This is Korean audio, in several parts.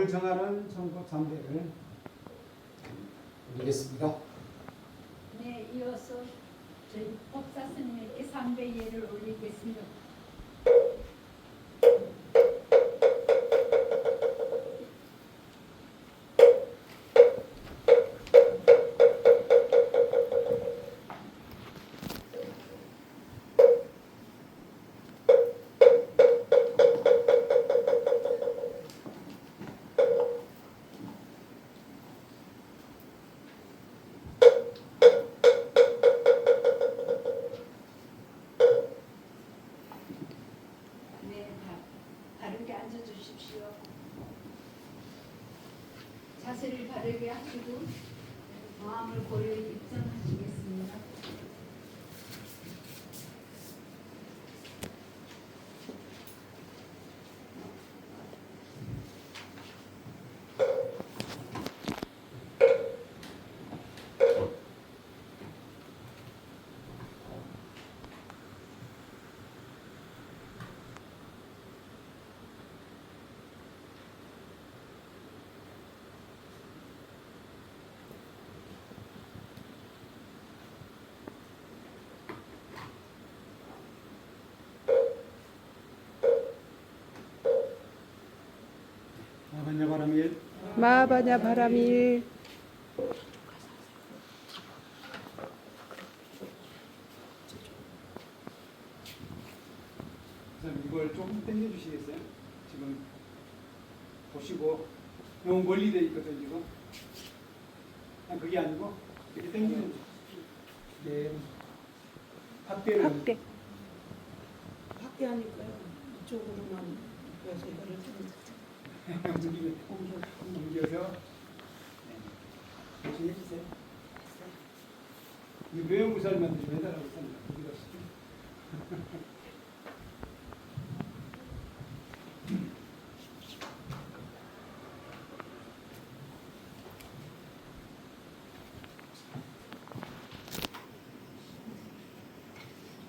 정하는 성법 3배를 올리겠습니다. 네, 이어서 저희 법사 스님에게 삼배 예를 올리겠습니다. 바르게 앉아주십시오. 자세를 바르게 하시고 마음을 고요히 입장하시겠습니다. 마바냐 바람일 마바냐 바람일 이걸 조금 당겨 주시겠어요? 지금 보시고 너무 멀리 돼 있거든 지금. 그게 아니고 이렇게 당기는 게 확대를 확대하니까요. 이쪽으로만 그래서 이거를 옮겨서 같이 해주세요. 이 외형구살만 좀 해달라고 했습니다. 어디 가시죠?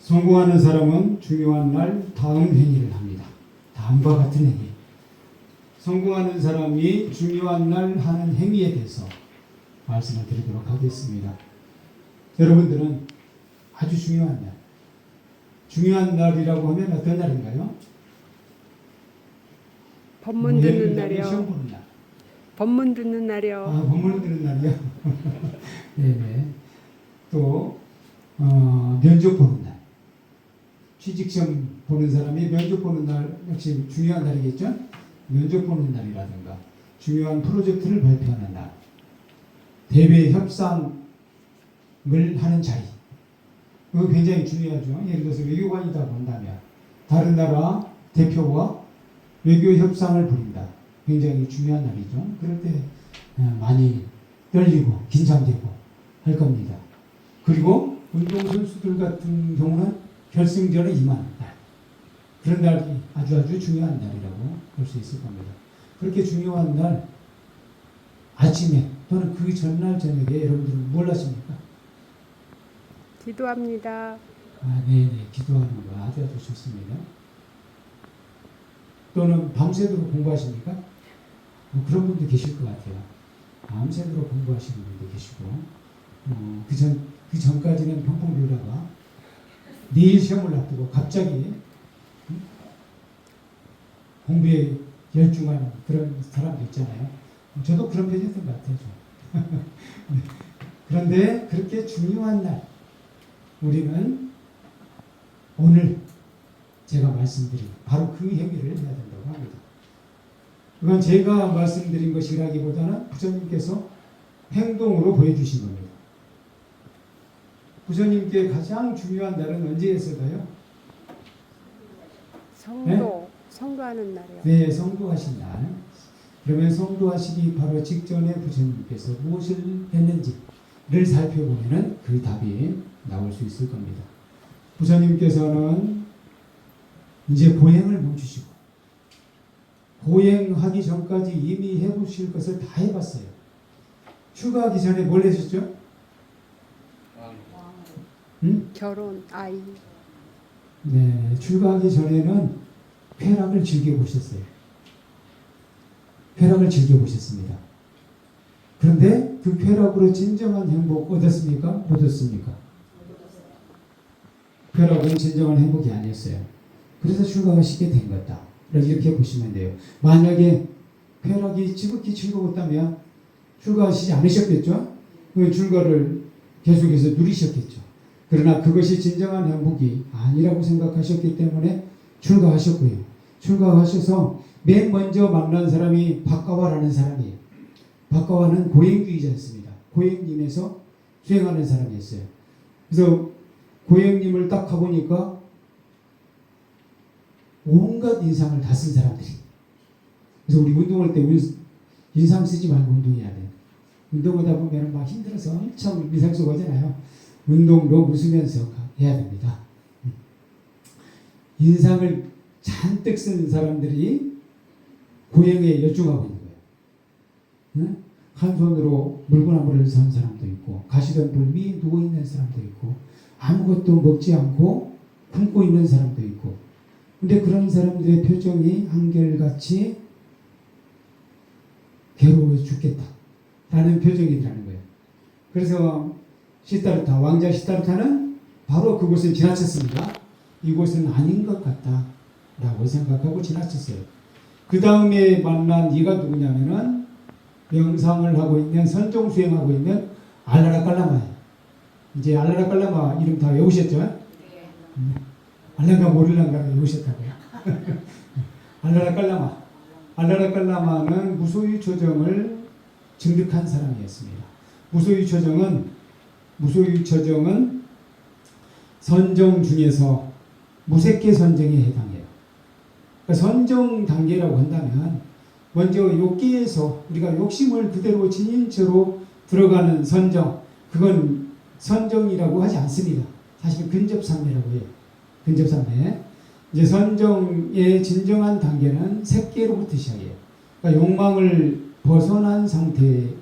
성공하는 사람은 중요한 날 다음 행위를 합니다. 다음과 같은 행위. 성공하는 사람이 중요한 날 하는 행위에 대해서 말씀을 드리도록 하겠습니다. 여러분들은 아주 중요한 날, 중요한 날이라고 하면 어떤 날인가요? 법문 듣는 날이요. 시험 보는 날. 법문 듣는 날이요. 법문 듣는 날이요. 네네. 또 면접 보는 날. 취직시험 보는 사람이 면접 보는 날 역시 중요한 날이겠죠? 면접 보는 날이라든가 중요한 프로젝트를 발표하는 날, 대외 협상을 하는 자리, 그거 굉장히 중요하죠. 예를 들어서 외교관이다 본다면 다른 나라 대표와 외교 협상을 벌인다. 굉장히 중요한 날이죠. 그럴 때 많이 떨리고 긴장되고 할 겁니다. 그리고 운동선수들 같은 경우는 결승전에 임하는 날, 그런 날이 아주 중요한 날이라고 볼 수 있을 겁니다. 그렇게 중요한 날 아침에 또는 그 전날 저녁에 여러분들은 뭘 하십니까? 기도합니다. 네네, 기도하는 거 아주 좋습니다. 또는 밤새도록 공부하십니까? 그런 분도 계실 것 같아요. 밤새도록 공부하시는 분도 계시고 그 전까지는 펑펑 놀다가 내일 시험을 앞두고 갑자기 공부에 열중하는 그런 사람도 있잖아요. 저도 그런 편이었던 것 같아요. 그런데 그렇게 중요한 날 우리는 오늘 제가 말씀드린 바로 그 행위를 해야 된다고 합니다. 그건 제가 말씀드린 것이라기보다는 부처님께서 행동으로 보여주신 겁니다. 부처님께 가장 중요한 날은 언제였을까요? 성도하는 날이요. 네, 성도하신 날. 그러면 성도하시기 바로 직전에 부처님께서 무엇을 했는지를 살펴보면 그 답이 나올 수 있을 겁니다. 부처님께서는 이제 고행을 멈추시고 고행하기 전까지 이미 해보실 것을 다 해봤어요. 휴가하기 전에 뭘 하셨죠? 결혼, 아이. 네, 출가하기 전에는 쾌락을 즐겨보셨어요. 쾌락을 즐겨보셨습니다. 그런데 그 쾌락으로 진정한 행복 얻었습니까? 못 얻었습니까? 쾌락은 진정한 행복이 아니었어요. 그래서 출가하시게 된 거다. 이렇게 보시면 돼요. 만약에 쾌락이 지극히 즐거웠다면 출가하시지 않으셨겠죠? 그 출가를 계속해서 누리셨겠죠. 그러나 그것이 진정한 행복이 아니라고 생각하셨기 때문에 출가하셨고요. 출가하셔서 맨 먼저 만난 사람이 박가와라는 사람이에요. 박가와는 고행주의자였습니다. 고행님에서 수행하는 사람이었어요. 그래서 고행님을 딱 가보니까 온갖 인상을 다 쓴 사람들이. 그래서 우리 운동할 때 인상 쓰지 말고 운동해야 돼. 운동하다 보면 막 힘들어서 엄청 인상 쓰고 하잖아요. 운동도 웃으면서 해야 됩니다. 인상을 잔뜩 쓴 사람들이 고행에 열중하고 있는 거예요. 응? 한 손으로 물구나무를 선 사람도 있고 가시던 불 위에 누워있는 사람도 있고 아무것도 먹지 않고 굶고 있는 사람도 있고 근데 그런 사람들의 표정이 한결같이 괴로워 죽겠다 라는 표정이라는 거예요. 그래서 시타르타, 왕자 시타르타는 바로 그곳을 지나쳤습니다. 이곳은 아닌 것 같다 라고 생각하고 지나쳤어요. 그 다음에 만난 이가 누구냐면은 명상을 하고 있는 선종 수행하고 있는 알라라 깔라마예요. 이제 알라라 깔라마 이름 다 외우셨죠? 알라가 모를란가 외우셨다고요? 알라라 깔라마. 알라라 깔라마는 무소유 초정을 증득한 사람이었습니다. 무소유 초정은 선정 중에서 무색계 선정에 해당해요. 그러니까 선정 단계라고 한다면 먼저 욕계에서 우리가 욕심을 그대로 지닌 채로 들어가는 선정, 그건 선정이라고 하지 않습니다. 사실 근접삼매라고 해요. 근접삼매. 이제 선정의 진정한 단계는 색계로부터 시작해요. 그러니까 욕망을 벗어난 상태의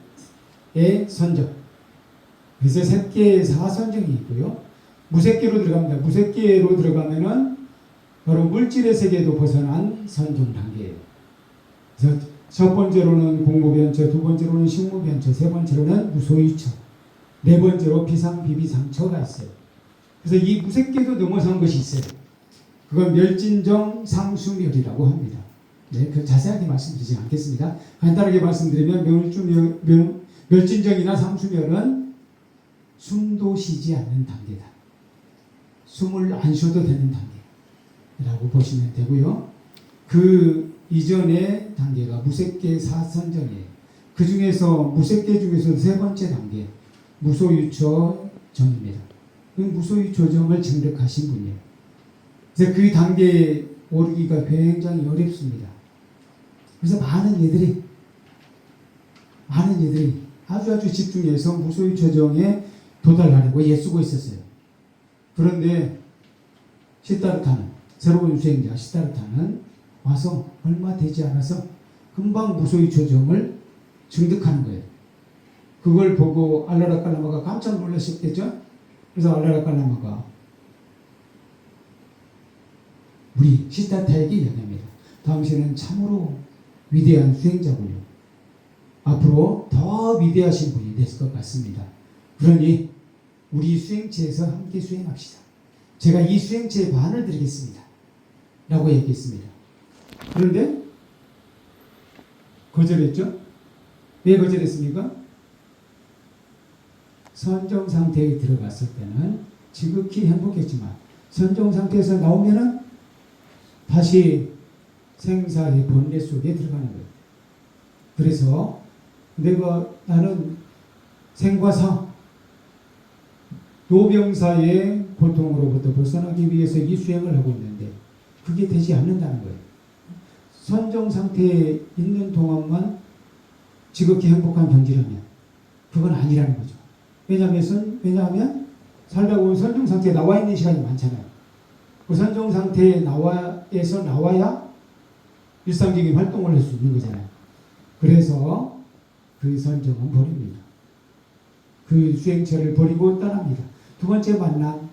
선정. 그래서 색계의 사선정이 있고요. 무색계로 들어갑니다. 무색계로 들어가면은 바로 물질의 세계도 벗어난 선정 단계예요. 그래서 첫 번째로는 공무변처, 두 번째로는 식무변처, 세 번째로는 무소유처, 네 번째로 비상비비상처가 있어요. 그래서 이 무색계도 넘어선 것이 있어요. 그건 멸진정 상수멸이라고 합니다. 네, 그 자세하게 말씀드리지 않겠습니다. 간단하게 말씀드리면 멸진정이나 상수멸은 숨도 쉬지 않는 단계다. 숨을 안 쉬어도 되는 단계라고 보시면 되고요. 그 이전의 단계가 무색계 사선정이에요. 그 중에서 무색계 중에서 세 번째 단계 무소유처 정입니다. 그 무소유처 정을 증득하신 분이에요. 그래서 그 단계에 오르기가 굉장히 어렵습니다. 그래서 많은 얘들이 아주 집중해서 무소유처 정에 도달하려고 애쓰고 있었어요. 그런데 시타르타는 새로운 수행자 시타르타는 와서 얼마 되지 않아서 금방 무소유처 정을 증득하는 거예요. 그걸 보고 알라라 깔라마가 깜짝 놀랐었겠죠? 그래서 알라라 깔라마가 우리 시타르타에게 이야기합니다. 당신은 참으로 위대한 수행자군요. 앞으로 더 위대하신 분이 됐을 것 같습니다. 그러니 우리 수행체에서 함께 수행합시다. 제가 이 수행체의 반을 드리겠습니다. 라고 얘기했습니다. 그런데 거절했죠? 왜 거절했습니까? 선정 상태에 들어갔을 때는 지극히 행복했지만 선정 상태에서 나오면은 다시 생사의 번뇌 속에 들어가는 거예요. 그래서 나는 생과 사, 노병사의 고통으로부터 벗어나기 위해서 이 수행을 하고 있는데 그게 되지 않는다는 거예요. 선정 상태에 있는 동안만 지극히 행복한 경지라면 그건 아니라는 거죠. 왜냐하면 살다가 선정 상태에 나와 있는 시간이 많잖아요. 그 선정 상태에 나와야 일상적인 활동을 할 수 있는 거잖아요. 그래서 그 선정은 버립니다. 그 수행처를 버리고 떠납니다. 두 번째 만난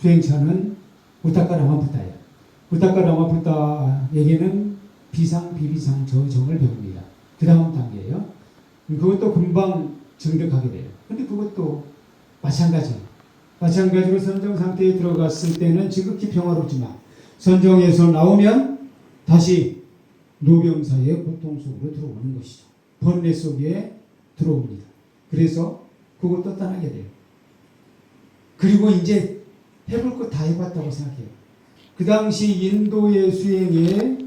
수행처는 우타카 라마푸타예요. 우타카 라마푸타에게는 비상, 비비상, 저정을 배웁니다. 그 다음 단계예요. 그것도 금방 정력하게 돼요. 근데 그것도 마찬가지로 선정 상태에 들어갔을 때는 지극히 평화롭지만 선정에서 나오면 다시 노병사의 고통 속으로 들어오는 것이죠. 번뇌 속에 들어옵니다. 그래서 그것도 떠나게 돼요. 그리고 이제 해볼 거 다 해봤다고 생각해요. 그 당시 인도의 수행에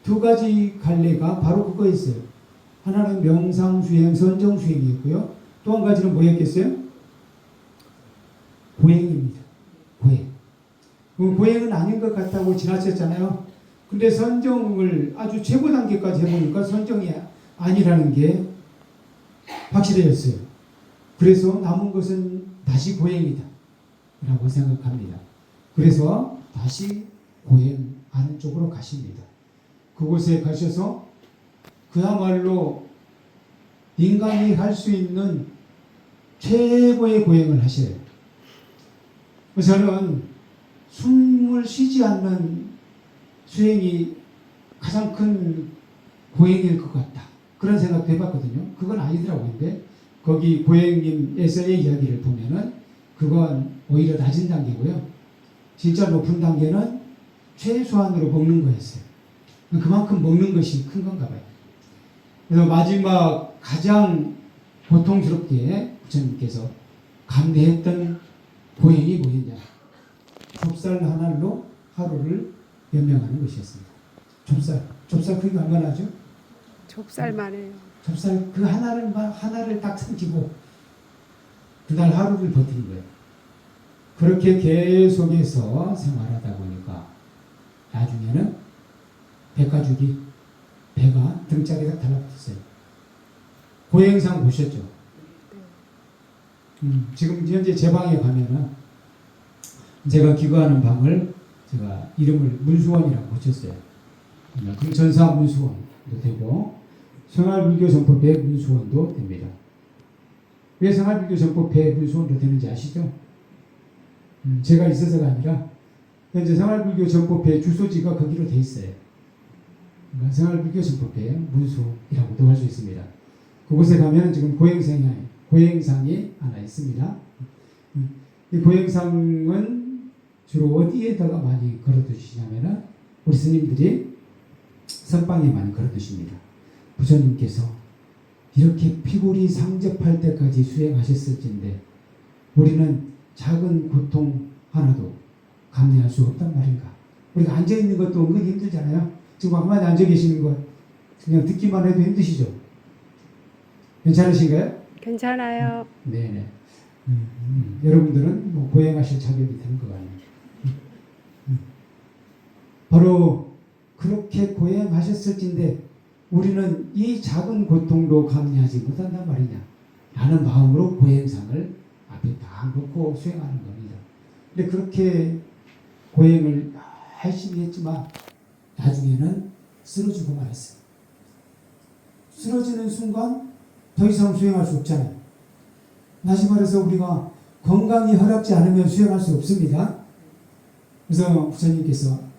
두 가지 갈래가 바로 그거였어요. 하나는 명상수행, 선정수행이었고요. 또 한 가지는 뭐였겠어요? 고행입니다. 고행. 고행은 아닌 것 같다고 지나쳤잖아요. 근데 선정을 아주 최고 단계까지 해보니까 선정이 아니라는 게 확실해졌어요. 그래서 남은 것은 다시 고행이다 라고 생각합니다. 그래서 다시 고행하는 쪽으로 가십니다. 그곳에 가셔서 그야말로 인간이 할 수 있는 최고의 고행을 하셔요. 저는 숨을 쉬지 않는 수행이 가장 큰 고행일 것 같다. 그런 생각도 해봤거든요. 그건 아니더라고요. 근데 거기 고행님에서의 이야기를 보면은 그건 오히려 낮은 단계고요. 진짜 높은 단계는 최소한으로 먹는 거였어요. 그만큼 먹는 것이 큰 건가 봐요. 그래서 마지막 가장 고통스럽게 부처님께서 감내했던 고행이 뭐였냐. 좁쌀 한 알로 하루를 연명하는 것이었습니다. 좁쌀 크기가 얼마나 하죠? 좁쌀만 해요. 좁쌀 그 하나를 딱 삼키고 그날 하루를 버티는 거예요. 그렇게 계속해서 생활하다 보니까 나중에는 백가죽이 배가 등짝에다 달라붙었어요. 고행상 보셨죠? 지금 현재 제 방에 가면은 제가 기거하는 방을 제가 이름을 문수원이라고 붙였어요. 금천사 문수원도 되고 생활불교 전법회 문수원도 됩니다. 왜 생활불교 전법회 문수원도 되는지 아시죠? 제가 있어서가 아니라 현재 생활불교 전법회 주소지가 거기로 돼 있어요. 그러니까 생활불교 전법회 문수이라고도 할 수 있습니다. 그곳에 가면 지금 고행상이 하나 있습니다. 이 고행상은 주로 어디에다가 많이 걸어두시냐면은 우리 스님들이 선방에 많이 걸어두십니다. 부처님께서 이렇게 피골이 상접할 때까지 수행하셨을진데 우리는 작은 고통 하나도 감내할 수 없단 말인가. 우리가 앉아있는 것도 은근히 힘들잖아요. 지금 가만히 앉아 계시는 거 그냥 듣기만 해도 힘드시죠? 괜찮으신가요? 괜찮아요. 네네. 여러분들은 뭐 고행하실 자격이 되는 것 같네요. 바로 그렇게 고행하셨을진데 우리는 이 작은 고통도 감내하지 못한단 말이냐 라는 마음으로 고행상을 앞에 딱 놓고 수행하는 겁니다. 근데 그렇게 고행을 열심히 했지만 나중에는 쓰러지고 말았어요. 쓰러지는 순간 더 이상 수행할 수 없잖아요. 다시 말해서 우리가 건강이 허락지 않으면 수행할 수 없습니다. 그래서 부처님께서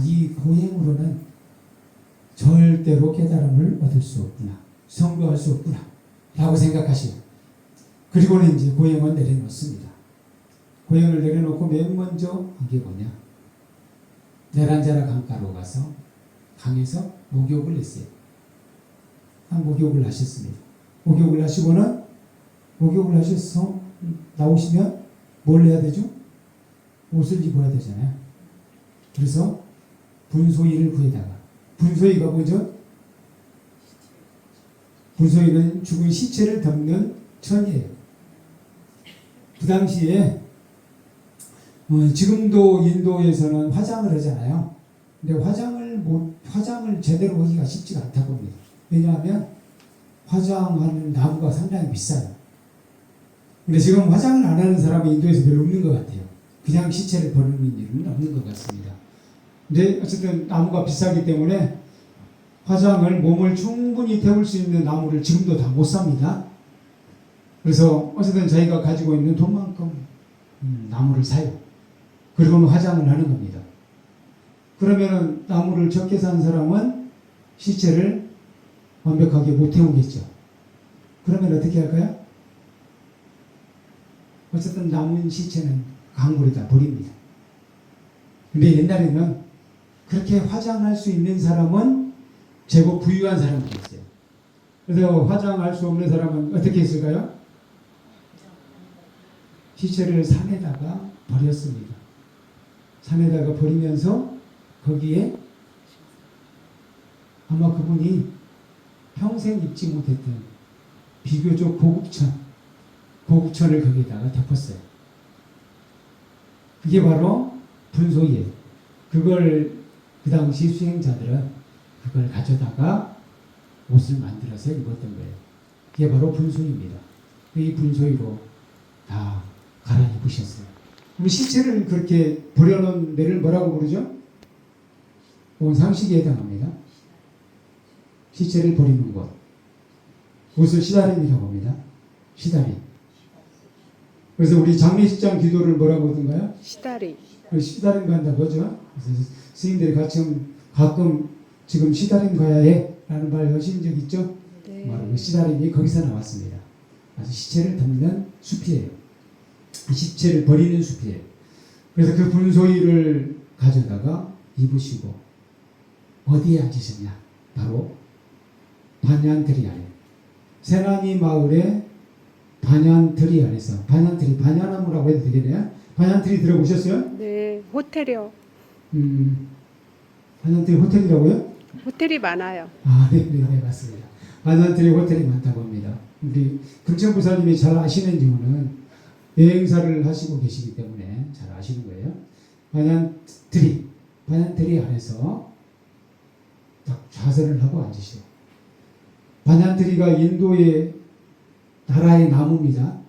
이 고행으로는 절대로 깨달음을 얻을 수 없구나. 성도할 수 없구나. 라고 생각하시고 그리고는 이제 고행을 내려놓습니다. 고행을 내려놓고 맨 먼저 한 게 뭐냐. 내란자라 강가로 가서 강에서 목욕을 했어요. 목욕을 하셨습니다. 목욕을 하시고는 목욕을 하셔서 나오시면 뭘 해야 되죠? 옷을 입어야 되잖아요. 그래서 분소이를 구해다가 분소이가 뭐죠? 분소이는 죽은 시체를 덮는 천이에요. 그 당시에 지금도 인도에서는 화장을 하잖아요. 근데 화장을 제대로 하기가 쉽지가 않다고 합니다. 왜냐하면 화장하는 나무가 상당히 비싸요. 근데 지금 화장을 안 하는 사람이 인도에서 별로 없는 것 같아요. 그냥 시체를 버리는 일은 없는 것 같습니다. 근데 어쨌든 나무가 비싸기 때문에 화장을 몸을 충분히 태울 수 있는 나무를 지금도 다 못 삽니다. 그래서 어쨌든 자기가 가지고 있는 돈만큼 나무를 사요. 그리고는 화장을 하는 겁니다. 그러면은 나무를 적게 산 사람은 시체를 완벽하게 못 태우겠죠. 그러면 어떻게 할까요? 어쨌든 남은 시체는 강물에다 버립니다. 근데 옛날에는 그렇게 화장할 수 있는 사람은 제법 부유한 사람이었어요. 그래서 화장할 수 없는 사람은 어떻게 했을까요? 시체를 산에다가 버렸습니다. 산에다가 버리면서 거기에 아마 그분이 평생 입지 못했던 비교적 고급천을 거기에다가 덮었어요. 그게 바로 분소예요. 그걸 그 당시 수행자들은 그걸 가져다가 옷을 만들어서 입었던 거예요. 그게 바로 분소입니다. 이 분소이로 다 갈아입으셨어요. 그럼 시체를 그렇게 버려놓은 데를 뭐라고 부르죠? 그건 상식에 해당합니다. 시체를 버리는 곳. 그것을 시다림이라고 합니다. 시다림. 그래서 우리 장례식장 기도를 뭐라고 하던가요? 시다리. 시다림 간다고 하죠. 그래서 스님들이 가끔 지금 시다림 가야 해 라는 말 하신 적 있죠? 네. 바로 그 시다림이 거기서 나왔습니다. 아주 시체를 덮는 숲이에요. 시체를 버리는 숲이에요. 그래서 그 분소이를 가져다가 입으시고 어디에 앉으셨냐? 바로 반얀트리 아래. 세나니 마을의 반얀트리 아래서, 반얀트리, 반야나무라고 해도 되겠네요. 반얀트리 들어보셨어요? 네, 호텔이요. 반얀트리 호텔이라고요? 호텔이 많아요. 아, 네, 맞습니다. 반얀트리 호텔이 많다고 합니다. 우리 금천부사님이 잘 아시는 이유는 여행사를 하시고 계시기 때문에 잘 아시는 거예요. 반얀트리 안에서 딱 좌선을 하고 앉으시오. 반얀트리가 인도의 나라의 나무입니다.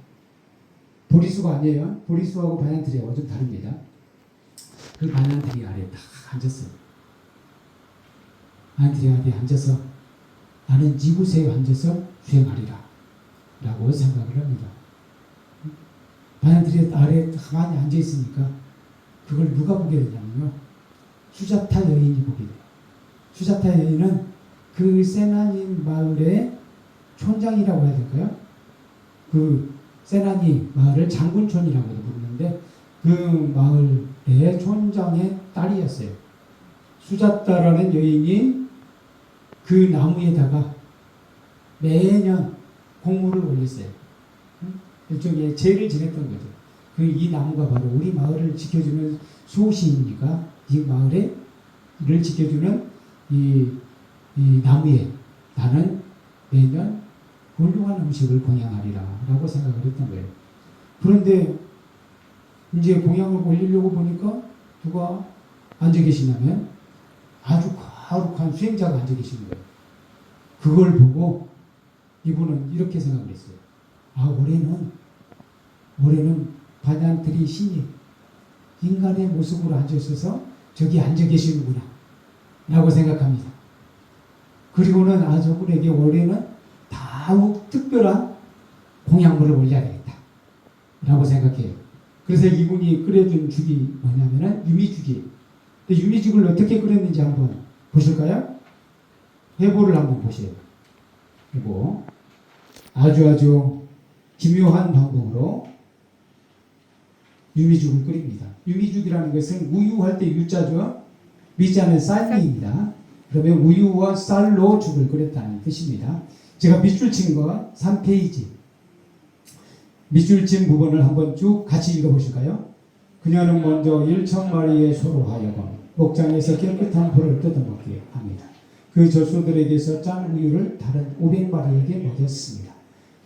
보리수가 아니에요. 보리수하고 반얀트리하고 좀 다릅니다. 그 반얀트리 아래에 딱 앉았어요. 반얀트리 아래에 앉아서 나는 이곳에 앉아서 수행하리라 라고 생각을 합니다. 반얀트리 아래에 가만히 앉아있으니까 그걸 누가 보게 되냐면요. 수자타 여인이 보게 돼요. 수자타 여인은 그 세나니 마을의 촌장이라고 해야 될까요? 그 세나니 마을을 장군촌이라고도 부르는데 그 마을의 촌장의 딸이었어요. 수자타라는 여인이 그 나무에다가 매년 공물을 올렸어요. 일종의 제를 지냈던 거죠. 이 나무가 바로 우리 마을을 지켜주는 수호신이니까 이 마을을 지켜주는 이 나무에 나는 매년 훌륭한 음식을 공양하리라 라고 생각을 했던 거예요. 그런데 이제 공양을 올리려고 보니까 누가 앉아 계시냐면 아주 거룩한 수행자가 앉아 계시는 거예요. 그걸 보고 이분은 이렇게 생각을 했어요. 아, 올해는 반얀트리 신이 인간의 모습으로 앉아 있어서 저기 앉아 계시는구나 라고 생각합니다. 그리고는 아, 저분에게 올해는 더욱 특별한 공양물을 올려야 되겠다 라고 생각해요. 그래서 이분이 끓여준 죽이 뭐냐면은 유미죽이에요. 근데 유미죽을 어떻게 끓였는지 한번 보실까요? 회보를 한번 보세요. 회보. 아주 기묘한 방법으로 유미죽을 끓입니다. 유미죽이라는 것은 우유할 때 유자죠. 미자는 쌀미입니다. 그러면 우유와 쌀로 죽을 끓였다는 뜻입니다. 제가 밑줄 친 거 3페이지. 밑줄 친 부분을 한번 쭉 같이 읽어보실까요? 그녀는 먼저 1,000마리의 소로 하여금 목장에서 깨끗한 풀을 뜯어먹게 합니다. 그 젖소들에게서 짠 우유를 다른 500마리에게 먹였습니다.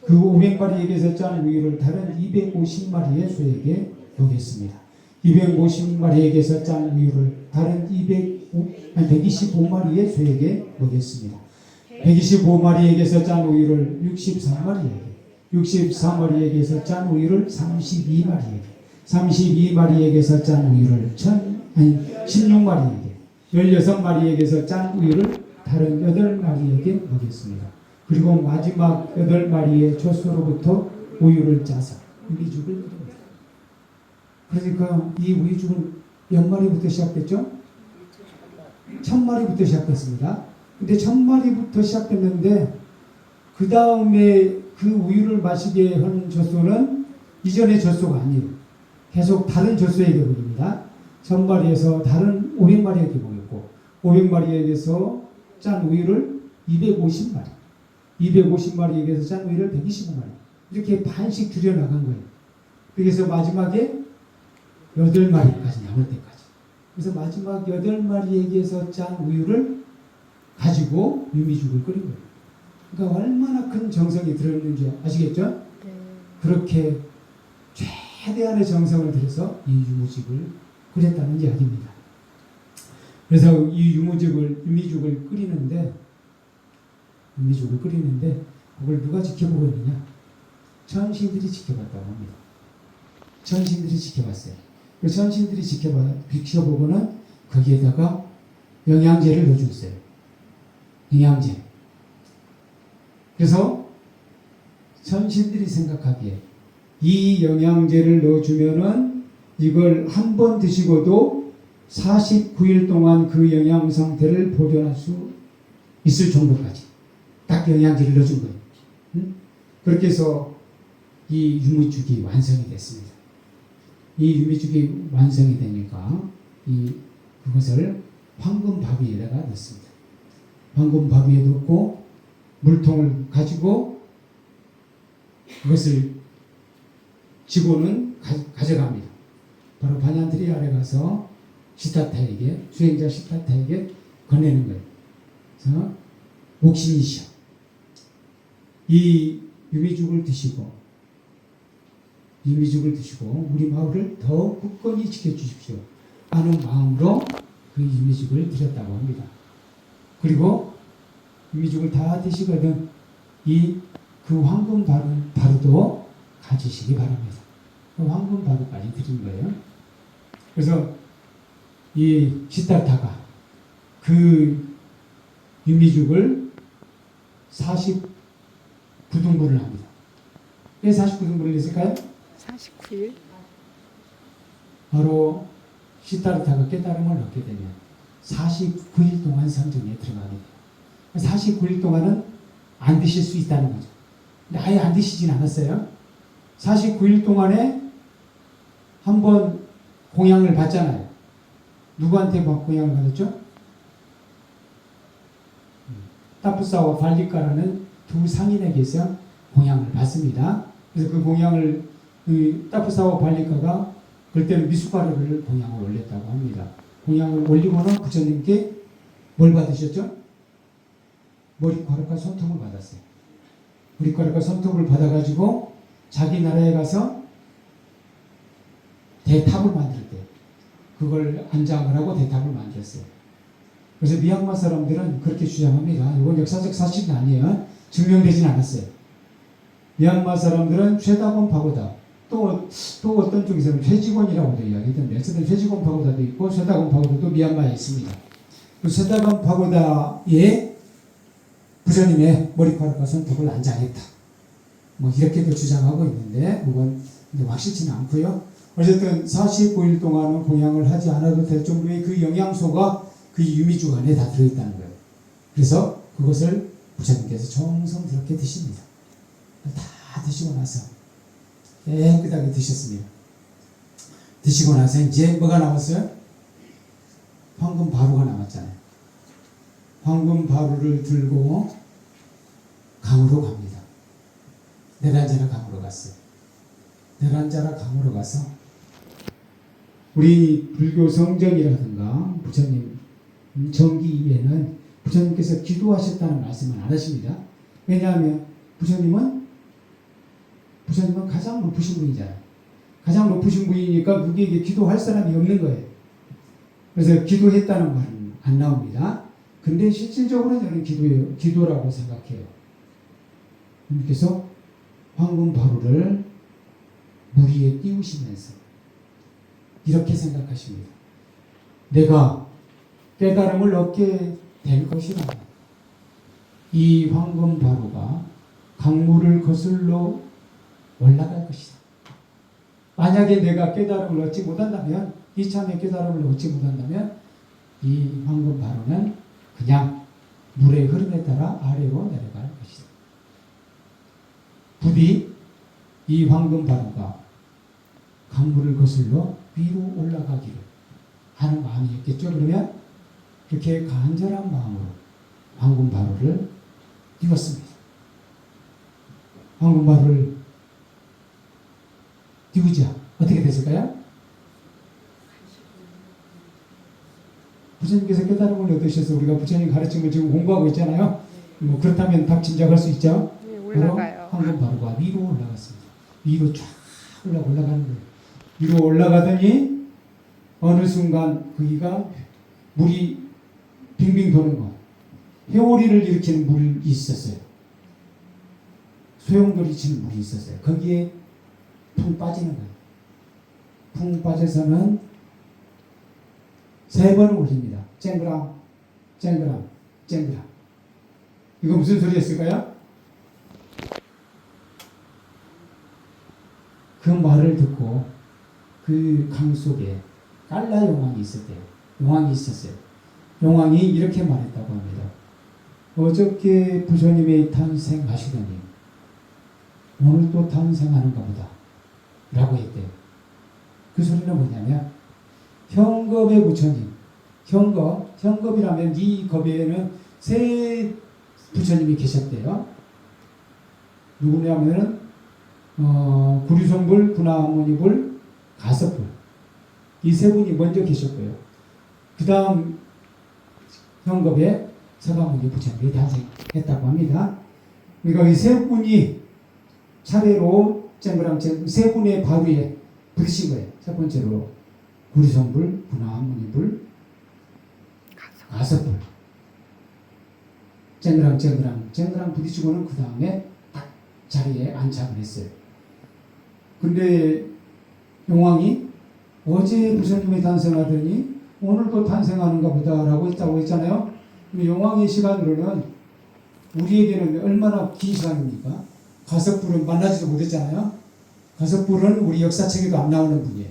그 500마리에게서 짠 우유를 다른 250마리의 소에게 먹였습니다. 250마리에게서 짠 우유를 다른 125마리의 소에게 먹였습니다. 125마리에게서 짠 우유를 63마리에게, 64마리에게서 짠 우유를 32마리에게, 32마리에게서 짠 우유를 16마리에게, 16마리에게서 짠 우유를 다른 8마리에게 먹였습니다. 그리고 마지막 8마리의 젖소로부터 우유를 짜서 유미죽을 끓입니다. 그러니까 이 우유죽은 몇 마리부터 시작됐죠? 1000마리부터 시작됐습니다. 근데 1000마리부터 시작됐는데 그 다음에 그 우유를 마시게 하는 젖소는 이전의 젖소가 아니에요. 계속 다른 젖소에게 보입니다. 1000마리에서 다른 500마리에게 보였고 500마리에게서 짠 우유를 250마리 250마리에게서 짠 우유를 125마리 이렇게 반씩 줄여나간 거예요. 그래서 마지막에 8마리까지 남을 때까지. 그래서 마지막 8마리에게서 짠 우유를 가지고 유미죽을 끓인 거예요. 그러니까 얼마나 큰 정성이 들어있는지 아시겠죠? 그렇게 최대한의 정성을 들여서 이 유미죽을 끓였다는 이야기입니다. 그래서 이 유미죽을 끓이는데 그걸 누가 지켜보고 있느냐? 천신들이 지켜봤다고 합니다. 천신들이 지켜봤어요. 그 천신들이 지켜보고는 거기에다가 영양제를 넣어줬어요. 영양제. 그래서 천신들이 생각하기에 이 영양제를 넣어주면은 이걸 한 번 드시고도 49일 동안 그 영양 상태를 보존할 수 있을 정도까지 딱 영양제를 넣어준 거예요. 그렇게 해서 이 유미죽이 완성이 됐습니다. 이 유미죽이 완성이 되니까 그것을 황금 바위에다가 넣습니다. 황금 바위에 넣고 물통을 가지고 그것을 지고는 가져갑니다. 바로 반얀트리 아래 가서 시타타에게 수행자 시타타에게 건네는 거예요. 그래서 목신이시여 이 유미죽을 드시고 우리 마을을 더 굳건히 지켜주십시오 하는 마음으로 그 유미죽을 드렸다고 합니다. 그리고 유미죽을 다 드시거든 그 황금 바루도 가지시기 바랍니다. 그 황금 바루까지 드린 거예요. 그래서 이 시타타가 그 유미죽을 49등분을 합니다. 왜 49등분을 했을까요? 49일. 바로 시타르타가 깨달음을 얻게 되면 49일 동안 성전에 들어가게 돼요. 49일 동안은 안 드실 수 있다는 거죠. 근데 아예 안 드시진 않았어요. 49일 동안에 한번 공양을 받잖아요. 누구한테 공양을 받았죠? 타프사와 발리카라는 두 상인에게서 공양을 받습니다. 그래서 그 공양을 타프사와 발리카가 그때는 미숫가루를 공양을 올렸다고 합니다. 공양을 올리고는 부처님께 뭘 받으셨죠? 머리카락과 손톱을 받았어요. 머리카락과 손톱을 받아가지고 자기 나라에 가서 대탑을 만들 때 그걸 안장을 하고 대탑을 만들었어요. 그래서 미얀마 사람들은 그렇게 주장합니다. 이건 역사적 사실은 아니에요. 증명되진 않았어요. 미얀마 사람들은 쇠다곤 파고다 또 어떤 쪽에서는 쇠지곤이라고도 이야기하던데 어쨌든 쇠지곤 파고다도 있고 쇠다곤 파고다도 미얀마에 있습니다. 그 쇠다곤 파고다에 부처님의 머리카락과 손톱을 안장했다. 뭐 이렇게도 주장하고 있는데 그건 확실치는 않고요. 어쨌든 49일 동안은 공양을 하지 않아도 될 정도의 그 영양소가 그 유미죽 안에 다 들어있다는 거예요. 그래서 그것을 부처님께서 정성스럽게 드십니다. 다 드시고 나서 깨끗하게 드셨습니다. 드시고 나서 이제 뭐가 남았어요? 황금 바루가 남았잖아요. 황금 바루를 들고 강으로 갑니다. 네란자라 강으로 갔어요. 네란자라 강으로 가서 우리 불교 성전이라든가 부처님 정기에는 부처님께서 기도하셨다는 말씀은 안 하십니다. 왜냐하면 부처님은 가장 높으신 분이잖아요. 가장 높으신 분이니까 누구에게 기도할 사람이 없는 거예요. 그래서 기도했다는 말은 안 나옵니다. 근데 실질적으로 저는 기도라고 생각해요. 그래서 황금 바루를 물 위에 띄우시면서 이렇게 생각하십니다. 내가 깨달음을 얻게 될 것이라. 이 황금 바루가 강물을 거슬러 올라갈 것이다. 만약에 내가 깨달음을 얻지 못한다면, 이참에 깨달음을 얻지 못한다면 이 황금 바루는 그냥 물의 흐름에 따라 아래로 내려갈 것이다. 부디 이 황금 바로가 강물을 거슬러 위로 올라가기를 하는 마음이었겠죠. 그러면 그렇게 간절한 마음으로 황금 바로를 띄웠습니다. 황금 바로를 띄우자 어떻게 됐을까요? 부처님께서 깨달음을 얻으셔서 우리가 부처님 가르침을 지금 공부하고 있잖아요. 뭐 그렇다면 답 짐작할 수 있죠. 네, 올라가요. 황금 바로가 위로 올라갔습니다. 위로 쫙 올라가는 거예요. 위로 올라가더니 어느 순간 거기가 물이 빙빙 도는 거, 회오리를 일으키는 물이 있었어요. 소용돌이 치는 물이 있었어요. 거기에 푹 빠지는 거예요. 푹 빠져서는 3번 올립니다. 쨍그랑, 쨍그랑, 쨍그랑. 이거 무슨 소리였을까요? 그 말을 듣고 그 강 속에 깔라 용왕이 있었대요. 용왕이 있었어요. 용왕이 이렇게 말했다고 합니다. 어저께 부처님이 탄생하시더니 오늘 또 탄생하는가 보다 라고 했대요. 그 소리는 뭐냐면 현겁의 부처님, 현겁이라면 이 겁에는 세 부처님이 계셨대요. 누구냐면은 구류손불, 구나모니불, 가섭불 이 세 분이 먼저 계셨고요. 그 다음 현겁에 서가모니 부처님이 탄생했다고 합니다. 그러니까 이 세 분이 차례로 세 분의 바위에 부딪힌 거예요. 첫 번째로 구류손불, 구나모니불, 가섭불 쨍그랑 부딪히고는 그 다음에 딱 자리에 안착을 했어요. 근데 용왕이 어제 부처님이 탄생하더니 오늘도 탄생하는가 보다라고 했다고 했잖아요. 용왕의 시간으로는 우리에게는 얼마나 긴 시간입니까? 가섭불은 만나지도 못했잖아요. 가섭불은 우리 역사책에도 안 나오는 분이에요.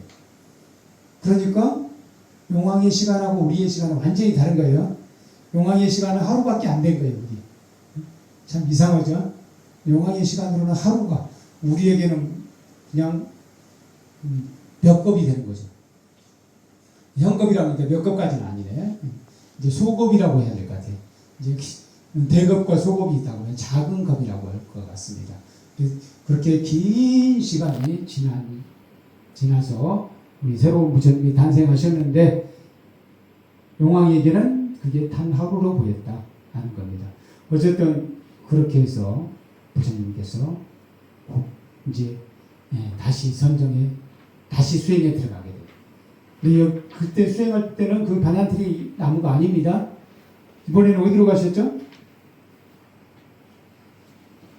그러니까 용왕의 시간하고 우리의 시간은 완전히 다른 거예요. 용왕의 시간은 하루밖에 안 된 거예요. 우리. 참 이상하죠? 용왕의 시간으로는 하루가 우리에게는 그냥 몇 겁이 되는 거죠. 현겁이라고 하니까 몇 겁까지는 아니네. 이제 소겁이라고 해야 될 것 같아요. 이제 대겁과 소겁이 있다고 하면 작은 겁이라고 할 것 같습니다. 그렇게 긴 시간이 지나서 우리 새로운 부처님이 탄생하셨는데 용왕에게는 그게 단 하루로 보였다 하는 겁니다. 어쨌든 그렇게 해서 부처님께서 이제 다시 선정에 다시 수행에 들어가게 돼요. 그때 수행할 때는 그 반얀트리 나무가 아닙니다. 이번에는 어디로 가셨죠?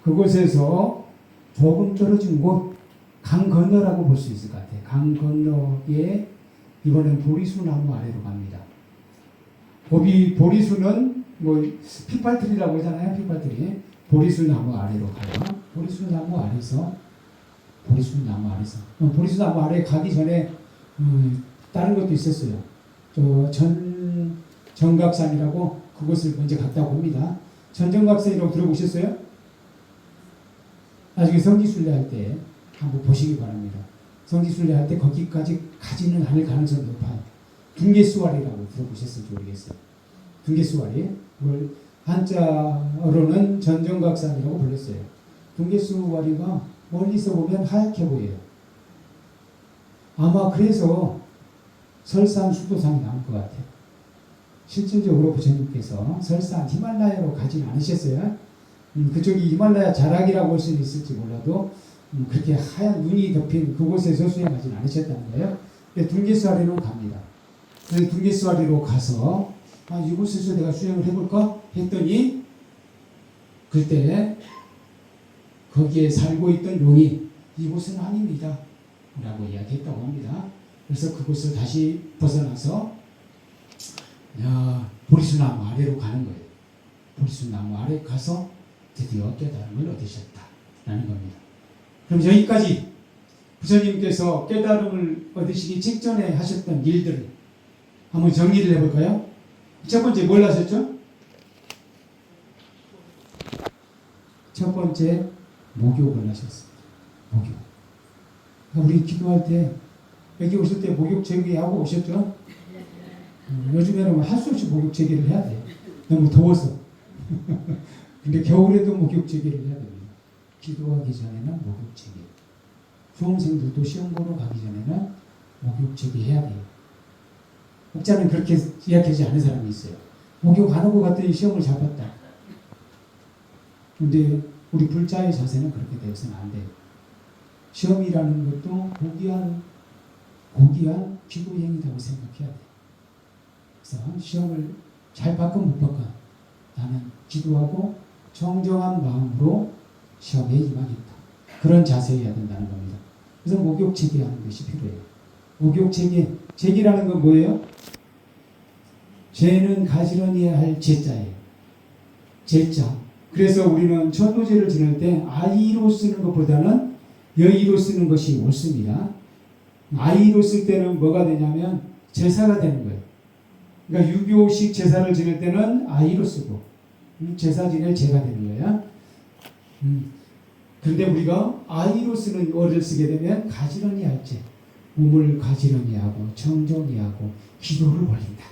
그곳에서 조금 떨어진 곳 강 건너라고 볼 수 있을 것 같아요. 강 건너에 이번엔 보리수 나무 아래로 갑니다. 보리수는 뭐 피팔트리라고 하잖아요. 피팔트리. 보리수 나무 아래로 가요. 보리수 나무 아래서 보리수 나무 아래 가기 전에 다른 것도 있었어요. 전각산이라고 그곳을 먼저 갔다고 합니다. 전정각산이라고 들어보셨어요? 나중에 성지순례 할 때 한번 보시기 바랍니다. 성지순례 할 때 거기까지 가지는 않을 가능성이 높아요. 둥계수와리라고 들어보셨을지 모르겠어요. 둥계수와리. 그걸 한자어로는 전정각산이라고 불렀어요. 둥계수와리가 멀리서 보면 하얗게 보여요. 아마 그래서 설산 수도산이 나올 것 같아요. 실질적으로 부처님께서 설산 히말라야로 가진 않으셨어요. 그쪽이 히말라야 자락이라고 할 수는 있을지 몰라도 그렇게 하얀 눈이 덮인 그곳에서 수행하진 않으셨다는 거예요. 둥계수 아래로 갑니다. 그래서 둥계수 아래로 가서 이곳에서 내가 수행을 해볼까 했더니 그때 거기에 살고 있던 용이 이곳은 아닙니다 라고 이야기했다고 합니다. 그래서 그곳을 다시 벗어나서 보리수나무 아래로 가는 거예요. 보리수나무 아래 가서 드디어 깨달음을 얻으셨다라는 겁니다. 그럼 여기까지 부처님께서 깨달음을 얻으시기 직전에 하셨던 일들을 한번 정리를 해볼까요? 첫 번째 뭘 하셨죠? 첫 번째 목욕을 하셨습니다. 목욕. 그러니까 우리 기도할 때 여기 오실 때 목욕 제기하고 오셨죠? 요즘에는 할 수 없이 목욕 제기를 해야 돼요. 너무 더워서. 근데 겨울에도 목욕 제기를 해야 됩니다. 기도하기 전에는 목욕 제기. 수험생들도 시험 보러 가기 전에는 목욕 제기 해야 돼요. 목자는 그렇게 이야기하지 않은 사람이 있어요. 목욕 안 하고 갔더니 시험을 잘 봤다. 근데 우리 불자의 자세는 그렇게 되어서는 안 돼요. 시험이라는 것도 고귀한 기도행위라고 생각해야 돼요. 그래서 시험을 잘 받건 못 받건 나는 기도하고 정정한 마음으로 시험에 임하겠다. 그런 자세여야 된다는 겁니다. 그래서 목욕 제기하는 것이 필요해요. 목욕 제기라는 건 뭐예요? 죄는 가지런히 할 제자예요. 제자. 그래서 우리는 천도제를 지낼 때 아이로 쓰는 것보다는 여의로 쓰는 것이 옳습니다. 아이로 쓸 때는 뭐가 되냐면 제사가 되는 거예요. 그러니까 유교식 제사를 지낼 때는 아이로 쓰고 제사 지낼 제가 되는 거예요. 그런데 우리가 아이로 쓰는 어를 쓰게 되면 가지런히 할 제, 몸을 가지런히 하고 정정히 하고 기도를 올린다.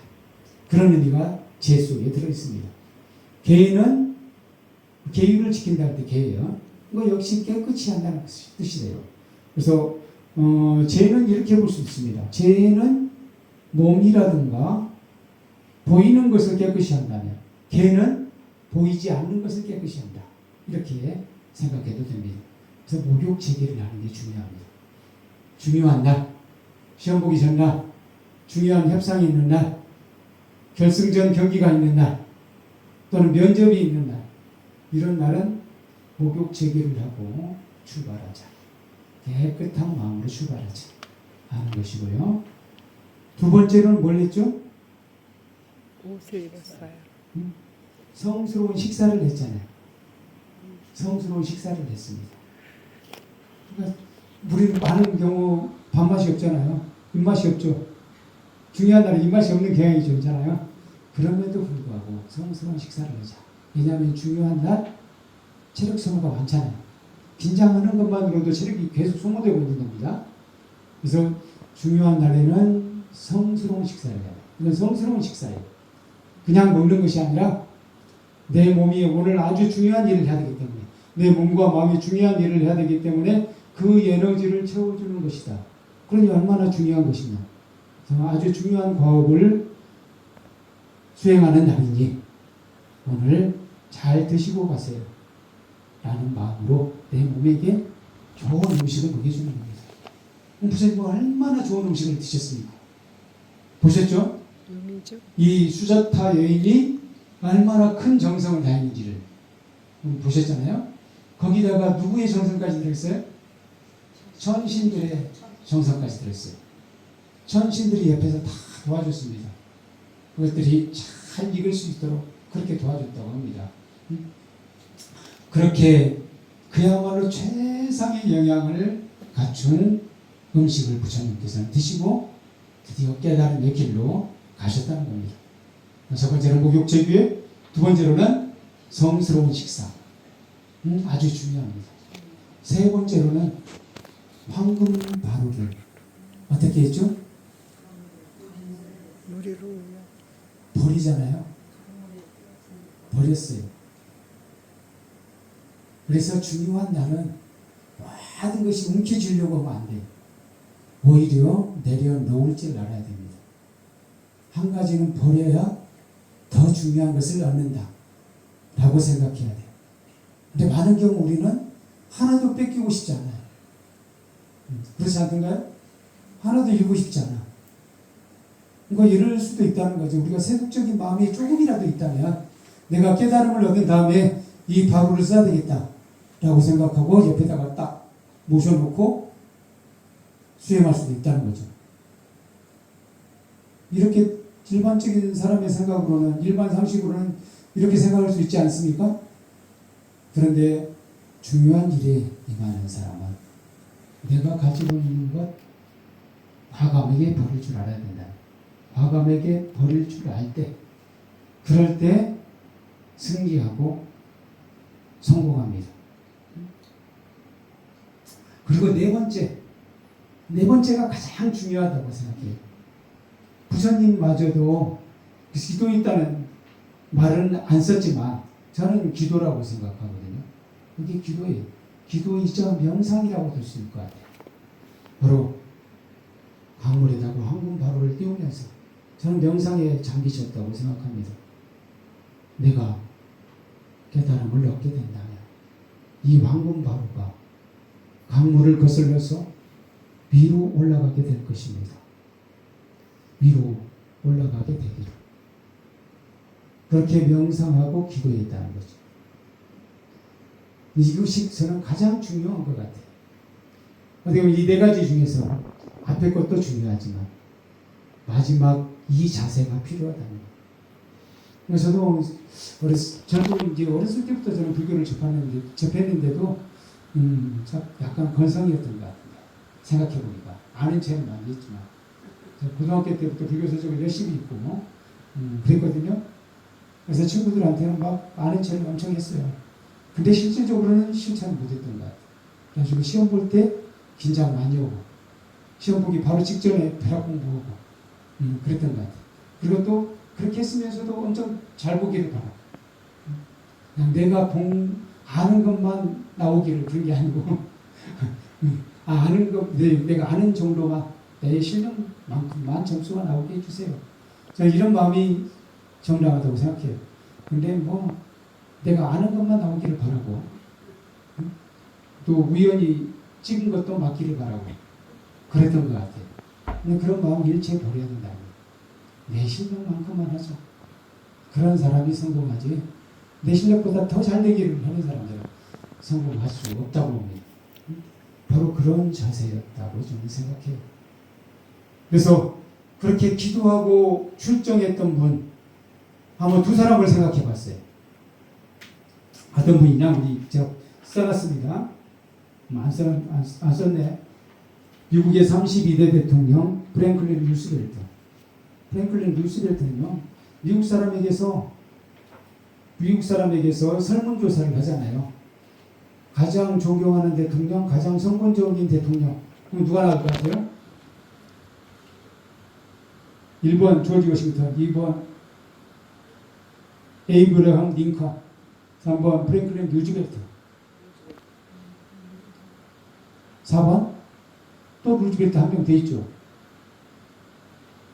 그런 의미가 제 속에 들어있습니다. 계는 계율을 지킨다 할 때 계예요. 이거 역시 깨끗이 한다는 뜻이래요. 그래서 죄는 이렇게 볼 수 있습니다. 죄는 몸이라든가 보이는 것을 깨끗이 한다면 계는 보이지 않는 것을 깨끗이 한다. 이렇게 생각해도 됩니다. 그래서 목욕 제기를 하는 게 중요합니다. 중요한 날, 시험 보기 전날, 중요한 협상이 있는 날, 결승전 경기가 있는 날, 또는 면접이 있는 날, 이런 날은 목욕 제기를 하고 출발하자. 깨끗한 마음으로 출발하자 하는 것이고요. 두 번째로는 뭘 했죠? 옷을 입었어요. 성스러운 식사를 했잖아요. 성스러운 식사를 했습니다. 그러니까 우리는 많은 경우 밥맛이 없잖아요. 입맛이 없죠. 중요한 날에 입맛이 없는 경향이 좀 있잖아요. 그럼에도 불구하고 성스러운 식사를 하자. 왜냐하면 중요한 날 체력 소모가 많잖아요. 긴장하는 것만으로도 체력이 계속 소모되고 있는 겁니다. 그래서 중요한 날에는 성스러운 식사를 해야 돼요. 이건 성스러운 식사예요. 그냥 먹는 것이 아니라 내 몸이 오늘 아주 중요한 일을 해야 되기 때문에, 내 몸과 마음이 중요한 일을 해야 되기 때문에 그 에너지를 채워주는 것이다. 그러니 얼마나 중요한 것이냐. 아주 중요한 과업을 수행하는 날이니 오늘 잘 드시고 가세요. 라는 마음으로 내 몸에게 좋은 음식을 먹여주는 겁니다. 부처님 얼마나 좋은 음식을 드셨습니까? 보셨죠? 의미죠. 이 수자타 여인이 얼마나 큰 정성을 다했는지를 보셨잖아요. 거기다가 누구의 정성까지 들었어요? 천신들의 정성까지 들었어요. 천신들이 옆에서 다 도와줬습니다. 그것들이 잘 익을 수 있도록 그렇게 도와줬다고 합니다. 그렇게 그야말로 최상의 영양을 갖춘 음식을 부처님께서는 드시고 드디어 깨달음의 길로 가셨다는 겁니다. 첫 번째는 목욕 제규에, 두 번째로는 성스러운 식사. 아주 중요합니다. 세 번째로는 황금 바루를 어떻게 했죠? 무리로 버리잖아요. 버렸어요. 그래서 중요한 날은 모든 것이 움켜쥐려고 하면 안 돼요. 오히려 내려놓을 줄 알아야 됩니다. 한 가지는 버려야 더 중요한 것을 얻는다 라고 생각해야 돼요. 근데 많은 경우 우리는 하나도 뺏기고 싶지 않아요. 그렇지 않던가요? 하나도 잃고 싶지 않아. 그러니까 이럴 수도 있다는 거죠. 우리가 세속적인 마음이 조금이라도 있다면 내가 깨달음을 얻은 다음에 이 바루를 써야 되겠다 라고 생각하고 옆에다가 딱 모셔놓고 수행할 수도 있다는 거죠. 이렇게 일반적인 사람의 생각으로는, 일반 상식으로는 이렇게 생각할 수 있지 않습니까? 그런데 중요한 일에 임하는 사람은 내가 가지고 있는 것 과감하게 버릴 줄 알아야 된다. 과감하게 버릴 줄 알 때, 그럴 때 승리하고 성공합니다. 그리고 네 번째가 가장 중요하다고 생각해요. 부처님마저도 기도 있다는 말은 안 썼지만 저는 기도라고 생각하거든요. 이게 기도예요. 기도이자 명상이라고 볼 수 있을 것 같아요. 바로 강물에다가 황금 바로를 띄우면서 저는 명상에 잠기셨다고 생각합니다. 내가 깨달음을 얻게 된다면 이 황금 바로가 강물을 거슬러서 위로 올라가게 될 것입니다. 위로 올라가게 되기를. 그렇게 명상하고 기도했다는 거죠. 이것이 저는 가장 중요한 것 같아요. 어떻게 보면 이 네 가지 중에서 앞에 것도 중요하지만 마지막 이 자세가 필요하다는 거예요. 그래서 저도 이제 어렸을 때부터 저는 불교를 접했는데도 약간 건성이었던 것 같아요. 생각해보니까 아는 체는 많이 있지만 고등학교 때부터 불교 서적을 열심히 읽고 그랬거든요. 그래서 친구들한테는 막 아는 체를 엄청 했어요. 근데 실질적으로는 실천을 못했던 것 같아요. 그래가지고 시험 볼 때 긴장 많이 오고 시험 보기 바로 직전에 벼락 공부하고 그랬던 것 같아요. 그리고 또 그렇게 했으면서도 엄청 잘 보기를 바라고 그냥 내가 아는 것만 나오기를 그런 게 아니고 아는 것, 내가 아는 정도만 내 실력만큼만 점수가 나오게 해주세요. 저는 이런 마음이 정당하다고 생각해요. 근데 뭐 내가 아는 것만 나오기를 바라고 또 우연히 찍은 것도 맞기를 바라고 그랬던 것 같아요. 근데 그런 마음 일체 버려야 된다고. 내 실력만큼만 하죠. 그런 사람이 성공하지 내 실력보다 더 잘 되기를 하는 사람들은 성공할 수 없다고 봅니다. 바로 그런 자세였다고 저는 생각해요. 그래서 그렇게 기도하고 출정했던 분 한번 두 사람을 생각해 봤어요. 어떤 분이냐 우리 제가 써놨습니다. 안 썼네. 미국의 32대 대통령 프랭클린 루스벨트. 프랭클린 루스벨트는요 미국 사람에게서 설문조사를 하잖아요. 가장 존경하는 대통령, 가장 성공적인 대통령. 그럼 누가 나올 것 같아요? 1번 조지 워싱턴, 2번 에이브러함 링컨, 3번 프랭클린 루즈벨트, 4번 또 루즈벨트 한 명 더 있죠.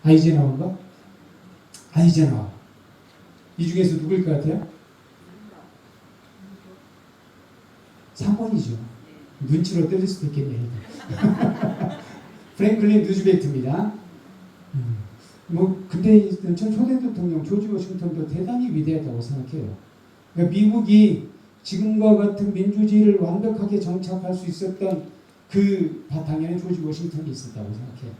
아이젠하워인가? 아이젠하워. 이 중에서 누구일 것 같아요? 3번이죠. 눈치로 때릴 수도 있겠네요. 프랭클린 루즈벨트입니다. 근데 전 초대 대통령 조지 워싱턴도 대단히 위대하다고 생각해요. 그러니까 미국이 지금과 같은 민주주의를 완벽하게 정착할 수 있었던 그 바탕에는 조지 워싱턴이 있었다고 생각해요.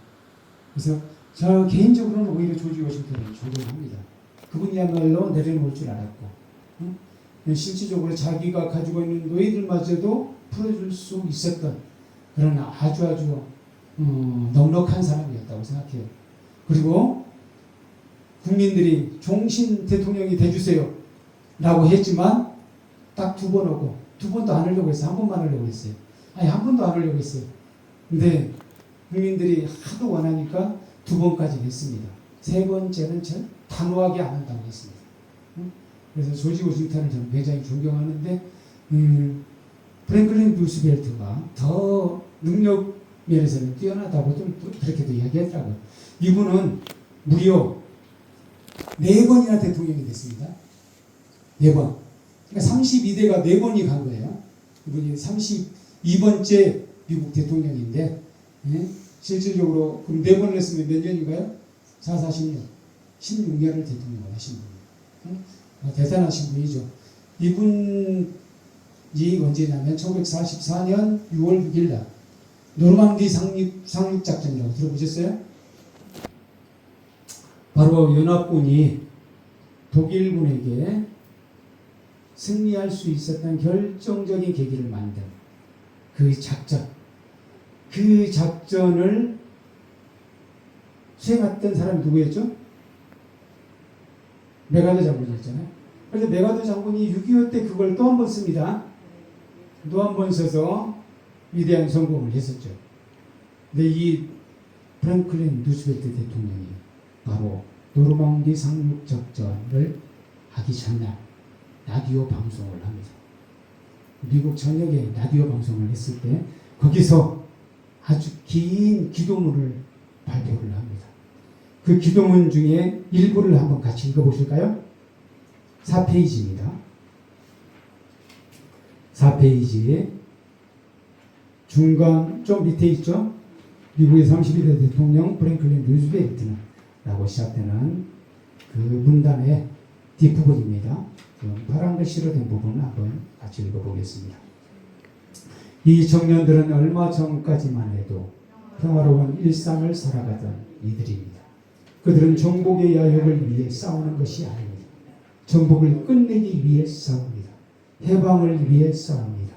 그래서 저 개인적으로는 오히려 조지 워싱턴을 존경합니다. 그분이야말로 내려놓을 줄 알았고, 실질적으로 자기가 가지고 있는 노예들마저도 풀어줄 수 있었던 그런 아주 넉넉한 사람이었다고 생각해요. 그리고 국민들이 종신 대통령이 돼주세요 라고 했지만 딱 2번 오고 2번도 안 하려고 했어요. 한 번만 하려고 했어요. 아니 한 번도 안 하려고 했어요. 근데 국민들이 하도 원하니까 2번까지 했습니다. 3번째는 전 단호하게 안 한다고 했습니다. 그래서 조지 워싱턴을 저는 굉장히 존경하는데 프랭클린 루스벨트가 더 능력 면에서는 뛰어나다고 좀 그렇게도 이야기하더라고요. 이분은 무려 4번이나 대통령이 됐습니다. 4번. 그러니까 32대가 4번이 간 거예요. 이분이 32번째 미국 대통령인데 실질적으로 그럼 4번을 했으면 몇 년인가요? 40년. 16년을 대통령을 하신 분이에요. 대단하신 분이죠. 이분이 언제냐면 1944년 6월 6일 날 노르망디 상륙작전이라고 들어보셨어요? 바로 연합군이 독일군에게 승리할 수 있었던 결정적인 계기를 만든 그 작전을 수행했던 사람이 누구였죠? 메가더 장군이었잖아요. 그래서 메가더 장군이 6.25 때 그걸 또 한 번 씁니다. 또 한 번 써서 위대한 성공을 했었죠. 근데 이 프랭클린 루스벨트 대통령이 바로 노르망디 상륙 작전을 하기 전날 라디오 방송을 합니다. 미국 전역에 라디오 방송을 했을 때 거기서 아주 긴 기도문을 발표를 합니다. 그 기도문 중에 일부를 한번 같이 읽어보실까요? 4페이지입니다. 4페이지에 중간 좀 밑에 있죠? 미국의 31대 대통령 프랭클린 루즈벨트는 라고 시작되는 그 문단의 뒷부분입니다. 파란 글씨로 된 부분을 한번 같이 읽어보겠습니다. 이 청년들은 얼마 전까지만 해도 평화로운 일상을 살아가던 이들입니다. 그들은 정복의 야욕을 위해 싸우는 것이 아닙니다. 정복을 끝내기 위해 싸웁니다. 해방을 위해 싸웁니다.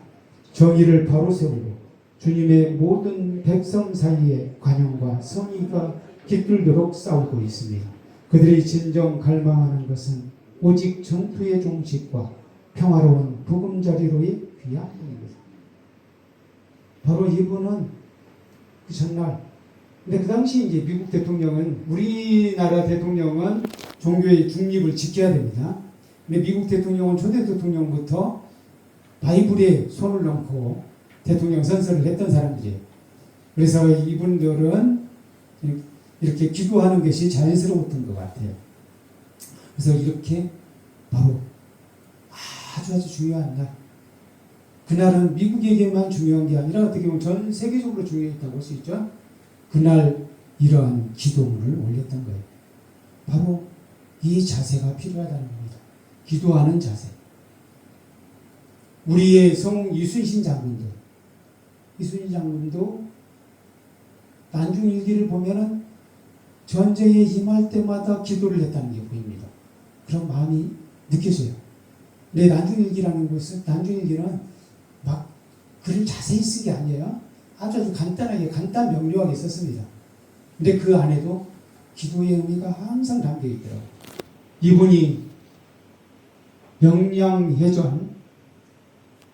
정의를 바로 세우고 주님의 모든 백성 사이에 관용과 성의가 깃들도록 싸우고 있습니다. 그들이 진정 갈망하는 것은 오직 전투의 종식과 평화로운 보금자리로의 귀함입니다. 바로 이분은 그 전날, 근데 그 당시 이제 미국 대통령은, 우리나라 대통령은 종교의 중립을 지켜야 됩니다. 근데 미국 대통령은 초대 대통령부터 바이블에 손을 넣고 대통령 선서를 했던 사람들이에요. 그래서 이분들은 이렇게 기도하는 것이 자연스러웠던 것 같아요. 그래서 이렇게 바로 아주 중요한 날, 그날은 미국에게만 중요한 게 아니라 어떻게 보면 전 세계적으로 중요했다고 할 수 있죠. 그날 이러한 기도문을 올렸던 거예요. 바로 이 자세가 필요하다는 겁니다. 기도하는 자세. 우리의 성 이순신 장군도 난중일기를 보면은 전쟁에 임할 때마다 기도를 했다는 게 보입니다. 그런 마음이 느껴져요. 근데 난중일기라는 것은, 난중일기는 막 글을 자세히 쓴 게 아니에요. 아주 간단하게, 간단 명료하게 썼습니다. 근데 그 안에도 기도의 의미가 항상 담겨 있더라고요. 이분이 명량해전에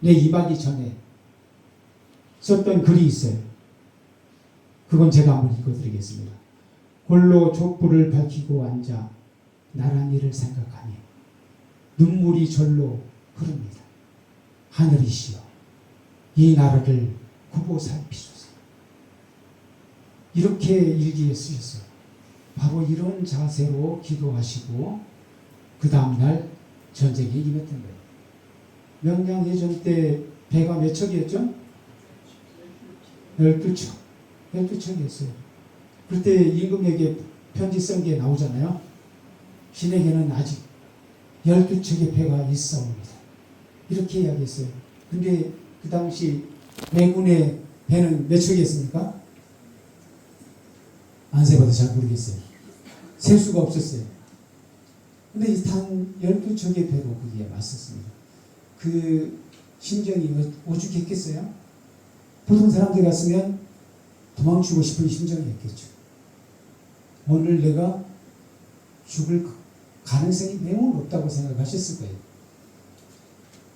임하기 전에 썼던 글이 있어요. 그건 제가 한번 읽어드리겠습니다. 홀로 촛불을 밝히고 앉아 나란히를 생각하니 눈물이 절로 흐릅니다. 하늘이시여, 이 나라를 굽어 살피소서. 이렇게 일기에 쓰셨어요. 바로 이런 자세로 기도하시고 그 다음날 전쟁에 임했던 거예요. 명량해전 때 배가 몇 척이었죠? 12척. 12척이었어요. 그때 임금에게 편지 쓴 게 나오잖아요. 신에게는 아직 12척의 배가 있사옵니다. 이렇게 이야기했어요. 근데 그 당시 해군의 배는 몇 척이었습니까? 안 세봐도 잘 모르겠어요. 셀 수가 없었어요. 근데 단 12척의 배로 거기에 맞섰습니다. 그 심정이 오죽했겠어요? 보통 사람들 같으면 도망치고 싶은 심정이었겠죠. 오늘 내가 죽을 가능성이 매우 높다고 생각하셨을 거예요.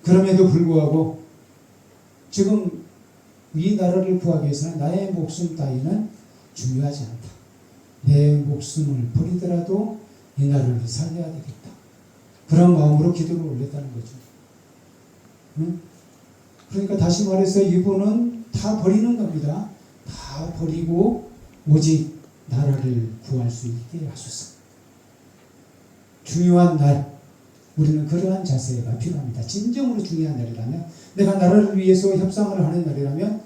그럼에도 불구하고 지금 이 나라를 구하기 위해서는 나의 목숨 따위는 중요하지 않다. 내 목숨을 버리더라도 이 나라를 살려야 되겠다. 그런 마음으로 기도를 올렸다는 거죠. 응? 그러니까 다시 말해서 이분은 다 버리는 겁니다. 다 버리고 오직 나라를 구할 수 있게 하소서. 중요한 날, 우리는 그러한 자세가 필요합니다. 진정으로 중요한 날이라면, 내가 나라를 위해서 협상을 하는 날이라면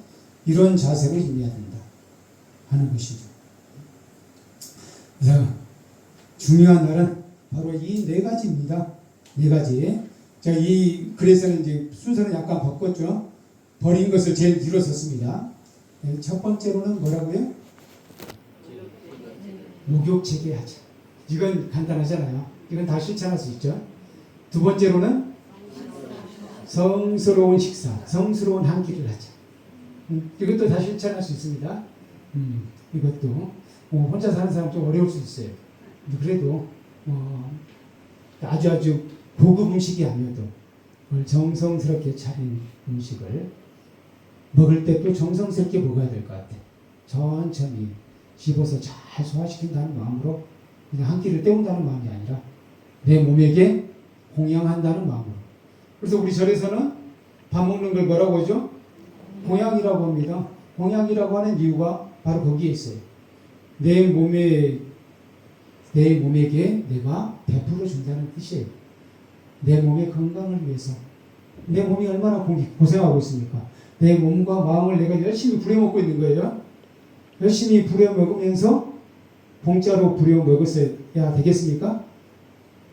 이런 자세로 임해야 된다 하는 것이죠. 그래서 중요한 날은 바로 이 네 가지입니다. 네 가지. 자, 이 글에서는 이제 순서는 약간 바꿨죠. 버린 것을 제일 뒤로 썼습니다. 첫 번째로는 뭐라고요? 목욕제게 하자. 이건 간단하잖아요. 이건 다 실천할 수 있죠. 두 번째로는 성스러운 식사, 성스러운 한 끼를 하자. 이것도 다 실천할 수 있습니다. 이것도 혼자 사는 사람 좀 어려울 수 있어요. 그래도 아주 고급 음식이 아니어도 정성스럽게 차린 음식을 먹을 때 또 정성스럽게 먹어야 될 것 같아. 천천히 씹어서 잘 소화시킨다는 마음으로 그냥 한 끼를 때운다는 마음이 아니라 내 몸에게 공양한다는 마음으로. 그래서 우리 절에서는 밥 먹는 걸 뭐라고 하죠? 공양이라고 합니다. 공양이라고 하는 이유가 바로 거기에 있어요. 내 몸에게 내가 베풀어 준다는 뜻이에요. 내 몸의 건강을 위해서. 내 몸이 얼마나 고생하고 있습니까? 내 몸과 마음을 내가 열심히 부려먹고 있는 거예요. 열심히 부려먹으면서 공짜로 부려먹었어야 되겠습니까?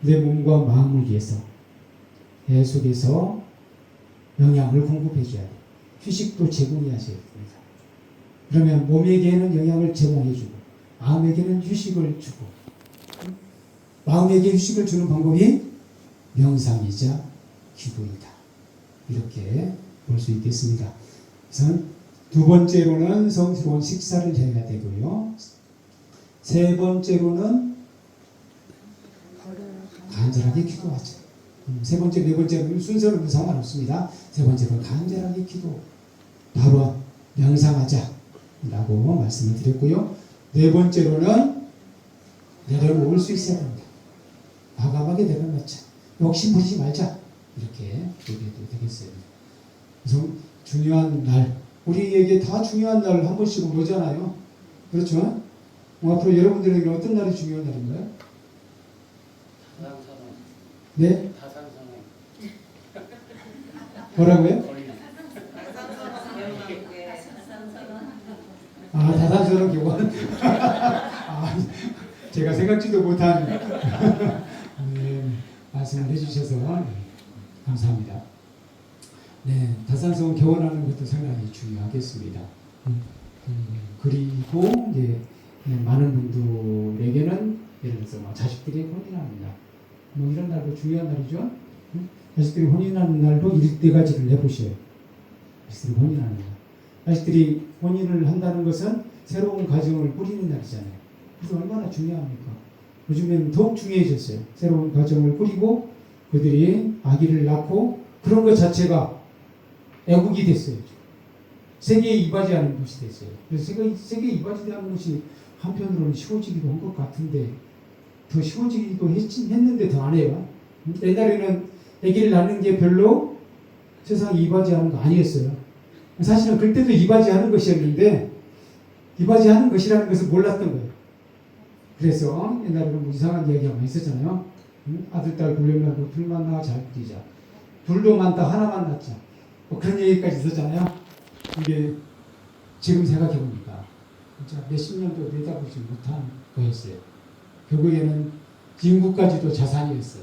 내 몸과 마음을 위해서 계속해서 영양을 공급해 줘야 돼요. 휴식도 제공해야 됩니다. 그러면 몸에게는 영양을 제공해 주고 마음에게는 휴식을 주고 마음에게 휴식을 주는 방법이 명상이자 기도이다. 이렇게 볼 수 있겠습니다. 그래서 두 번째로는 성스러운 식사를 해야 되고요. 세 번째로는 간절하게 기도하자. 세 번째, 네 번째는 순서는 상관없습니다. 세 번째로는 간절하게 기도. 바로 명상하자 라고 말씀을 드렸고요. 네 번째로는 내려놓을 수 있어야 합니다. 과감하게 내려놓자. 욕심 부리지 말자. 이렇게 얘기해도 되겠어요. 그래서 중요한 날, 우리에게 다 중요한 날 한 번씩은 오잖아요. 그렇죠? 앞으로 여러분들에게 어떤 날이 중요한 날인가요? 다산선언. 네? 다산선언. 뭐라고요? 아, 다산선언 교원. 아, 제가 생각지도 못한 네, 말씀을 해주셔서 감사합니다. 네, 다산성을 개원하는 것도 상당히 중요하겠습니다. 그리고 이제 많은 분들에게는 예를 들어서 뭐 자식들이 혼인하는 날, 뭐 이런 날도 중요한 날이죠. 자식들이 혼인하는 날도 일대가지를 내보셔요. 자식들이 혼인하는 날. 자식들이 혼인을 한다는 것은 새로운 가정을 꾸리는 날이잖아요. 그래서 얼마나 중요합니까? 요즘에는 더욱 중요해졌어요. 새로운 가정을 꾸리고 그들이 아기를 낳고 그런 것 자체가 애국이 됐어요. 세계에 이바지하는 것이 됐어요. 그래서 세계에 이바지하는 것이 한편으로는 쉬워지기도 한 것 같은데 더 쉬워지기도 했는데 더 안 해요. 옛날에는 아기를 낳는 게 별로 세상에 이바지하는 거 아니었어요. 사실은 그때도 이바지하는 것이었는데 이바지하는 것이라는 것을 몰랐던 거예요. 그래서 옛날에는 뭐 이상한 이야기가 많이 있었잖아요. 아들, 딸 둘려나고 둘만 낳아 잘 크자. 둘도 많다 하나만 낳자. 뭐 그런 얘기까지 있었잖아요. 이게 지금 생각해보니까 진짜 몇십 년도 내다보지 못한 거였어요. 결국에는 인구까지도 자산이었어요.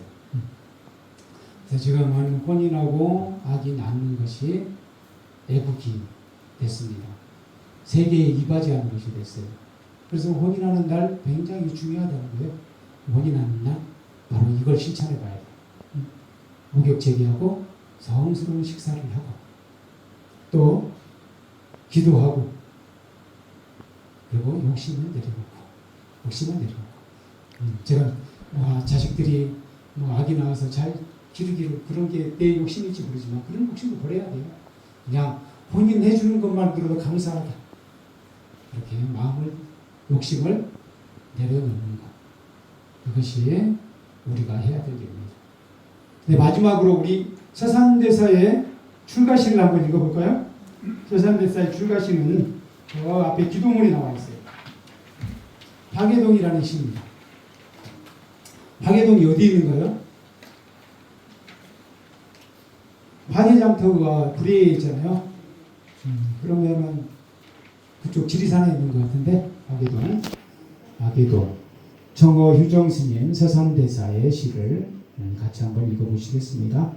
그래서 지금은 혼인하고 아기 낳는 것이 애국이 됐습니다. 세계에 이바지하는 것이 됐어요. 그래서 혼인하는 날 굉장히 중요하다는 거예요. 혼인하는 날 바로 이걸 실천해 봐야 돼요. 목욕 제기하고 성스러운 식사를 하고 또 기도하고 그리고 욕심은 내려놓고 제가 자식들이 뭐 아기 낳아서 잘 기르기를 그런 게 내 욕심일지 모르지만 그런 욕심도 버려야 돼요. 그냥 혼인해 주는 것만으로도 감사하다. 이렇게 마음을 욕심을 내려놓는 것. 이것이 우리가 해야 될 일입니다. 네, 마지막으로 우리 서산대사의 출가시를 한번 읽어볼까요? 서산대사의 출가시는 저 앞에 기도문이 나와 있어요. 박예동이라는 시입니다. 박예동이 어디 있는가요? 화개장터가 불의에 있잖아요. 그러면은 그쪽 지리산에 있는 것 같은데 박예동 정어 휴정 스님 서산대사의 시를 같이 한번 읽어보시겠습니다.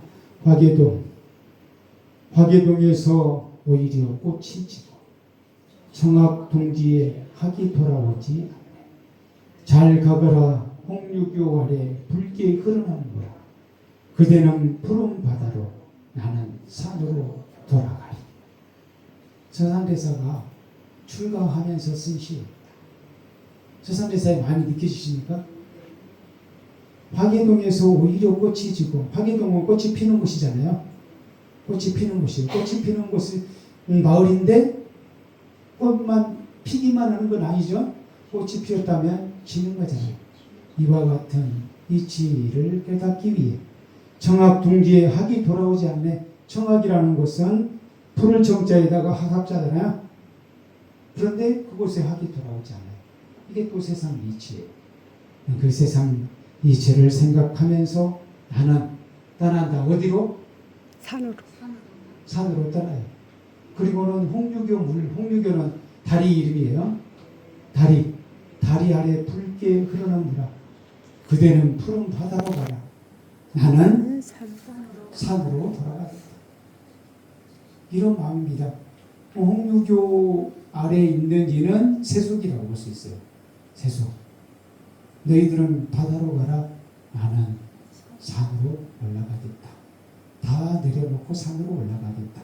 화개동에서 오히려 꽃이 지고 청학동지에 학이 돌아오지 않네. 잘 가거라 홍유교 아래 붉게 흐르는 거라. 그대는 푸른 바다로 나는 산으로 돌아가리. 서산대사가 출가하면서 쓴 시. 서산대사에 많이 느껴지십니까? 화개동에서 오히려 꽃이 지고, 화개동은 꽃이 피는 곳이잖아요. 꽃이 피는 곳이에요. 꽃이 피는 곳을 마을인데 꽃만 피기만 하는 건 아니죠. 꽃이 피었다면 지는 거잖아요. 이와 같은 이치를 깨닫기 위해 청학둥지에 학이 돌아오지 않네. 청학이라는 것은 풀을 정자에다가 학합자잖아요. 그런데 그곳에 학이 돌아오지 않아요. 이게 또 세상 이치예요. 그 세상 이치를 생각하면서 나는 떠난다. 어디로? 산으로. 산으로 떠나요. 그리고는 홍유교 물, 홍유교는 다리 이름이에요. 다리 아래 붉게 흐르는 물아. 그대는 푸른 바다로 가라. 나는 산으로 돌아가겠다. 이런 마음입니다. 홍유교 아래에 있는 이는 세속이라고 볼 수 있어요. 세속. 너희들은 바다로 가라. 나는 산으로 올라가겠다. 다 내려놓고 산으로 올라가겠다.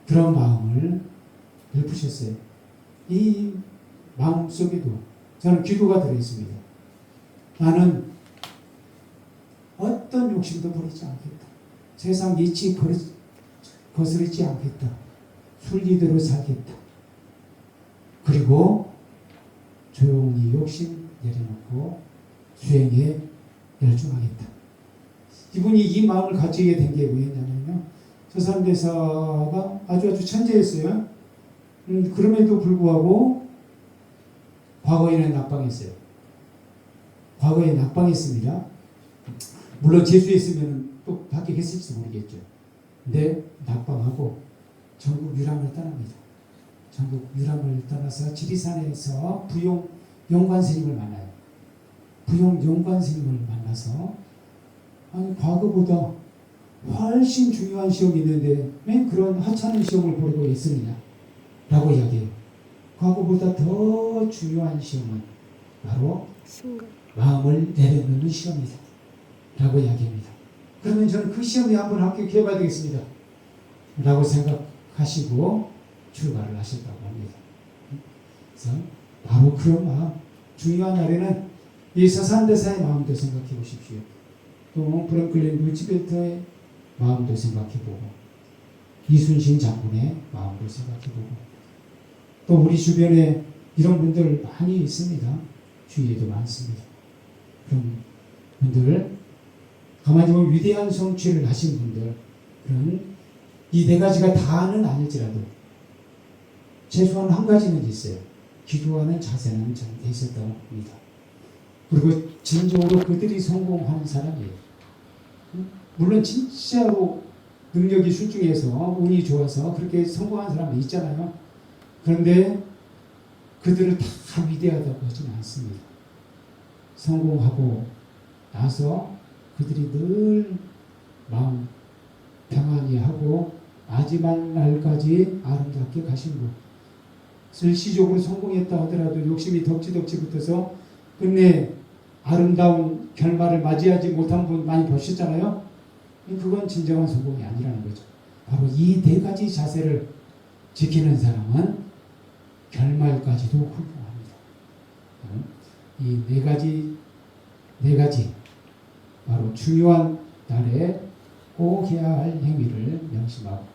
그런 마음을 읊으셨어요. 이 마음 속에도 저는 기도가 들어있습니다. 나는 어떤 욕심도 버리지 않겠다. 세상 이치 거스르지 않겠다. 순리대로 살겠다. 그리고 조용히 욕심 내려놓고 수행에 열중하겠다. 이분이 이 마음을 가지게 된 게 뭐였냐면요. 서산대사가 아주 천재였어요. 그럼에도 불구하고 과거에는 낙방했어요. 과거에 낙방했습니다. 물론 재수했으면 또 합격했을지 모르겠죠. 근데 낙방하고 전국 유람을 떠납니다. 전국 유람을 떠나서 지리산에서 부용 용관 스님을 만나요. 부용 용관 스님을 만나서 아니 과거보다 훨씬 중요한 시험이 있는데 왜 그런 하찮은 시험을 보려고 했느냐 라고 이야기해요. 과거보다 더 중요한 시험은 바로 마음을 내려놓는 시험이다 라고 이야기합니다. 그러면 저는 그 시험에 한번 합격해 봐야 되겠습니다 라고 생각하시고 출가를 하셨다고 합니다. 그래서 바로 그런 마음, 중요한 날에는 이 서산대사의 마음도 생각해 보십시오. 또 프랭클린 루즈벨트의 마음도 생각해보고 이순신 장군의 마음도 생각해보고 또 우리 주변에 이런 분들 많이 있습니다. 주위에도 많습니다. 그런 분들 가만히 보면 위대한 성취를 하신 분들 그런 이 네 가지가 다는 아닐지라도 최소한 한 가지는 있어요. 기도하는 자세는 돼 있었다고 봅니다. 그리고 진정으로 그들이 성공하는 사람이에요. 물론 진짜로 능력이 출중해서 운이 좋아서 그렇게 성공한 사람이 있잖아요. 그런데 그들을 다 위대하다고 하지는 않습니다. 성공하고 나서 그들이 늘 마음 평안히 하고 마지막 날까지 아름답게 가신 분. 실시적으로 성공했다 하더라도 욕심이 덕지덕지 붙어서 끝내 아름다운 결말을 맞이하지 못한 분 많이 보셨잖아요. 그건 진정한 성공이 아니라는 거죠. 바로 이 네 가지 자세를 지키는 사람은 결말까지도 훌륭합니다. 이 네 가지 바로 중요한 날에 꼭 해야 할 행위를 명심하고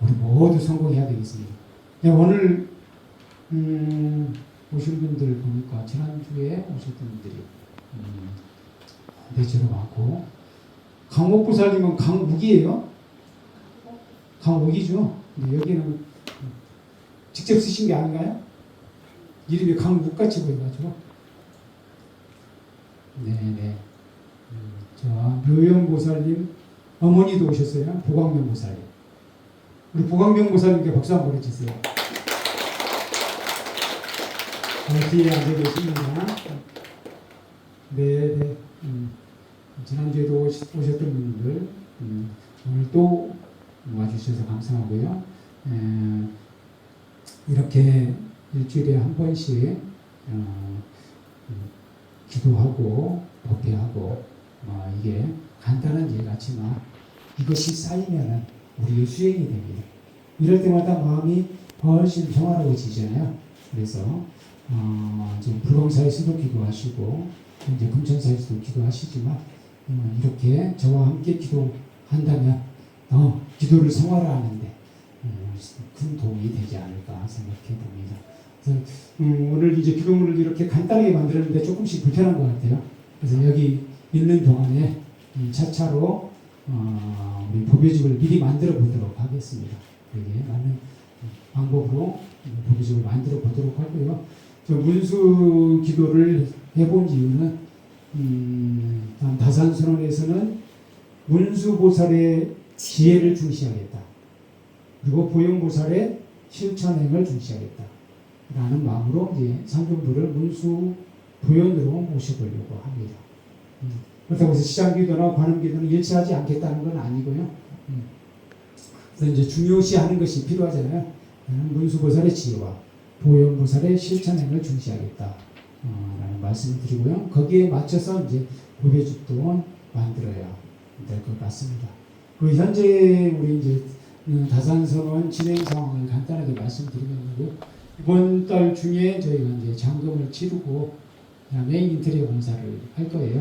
우리 모두 성공해야 되겠습니다. 오늘 오신 분들 보니까 지난주에 오셨던 분들이 대체로 많고 강옥보살님은 강욱이에요. 강욱이죠. 근데 여기는 직접 쓰신 게 아닌가요? 이름이 강욱같이 보여가지고 네네. 자, 묘영보살님 어머니도 오셨어요. 보광명보살님. 우리 보광명보살님께 박수 한번 보내주세요. 뒤에 앉아 계십니다. 네. 지난주에도 오셨던 분들 오늘 또 와주셔서 감사하고요. 이렇게 일주일에 한 번씩 기도하고 법회하고 이게 간단한 일 같지만 이것이 쌓이면 우리의 수행이 됩니다. 이럴 때마다 마음이 훨씬 평화로워지잖아요. 그래서 지금 불광사에서도 기도하시고 이제 금천사에서도 기도하시지만 이렇게 저와 함께 기도한다면 기도를 성화하는데 큰 도움이 되지 않을까 생각해 봅니다. 그래서 오늘 이제 기도문을 이렇게 간단하게 만들었는데 조금씩 불편한 것 같아요. 그래서 여기 있는 동안에 차차로 우리 법요집을 미리 만들어 보도록 하겠습니다. 여기에 맞는 방법으로 법요집을 만들어 보도록 하고요. 저 문수 기도를 해본 이유는 다산선언에서는 문수보살의 지혜를 중시하겠다. 그리고 보영보살의 실천행을 중시하겠다. 라는 마음으로 이제 상존부를 문수 보현으로 모셔보려고 합니다. 그렇다고 해서 시장기도나 관음기도는 일치하지 않겠다는 건 아니고요. 그래서 이제 중요시하는 것이 필요하잖아요. 문수보살의 지혜와 보현보살의 실천행을 중시하겠다. 라는 말씀을 드리고요. 거기에 맞춰서 이제 법요집도 만들어야 될 것 같습니다. 그 현재 우리 이제 다산선언 진행 상황을 간단하게 말씀드리겠는데요. 이번 달 중에 저희가 이제 잔금을 치르고 메인 인테리어 공사를 할 거예요.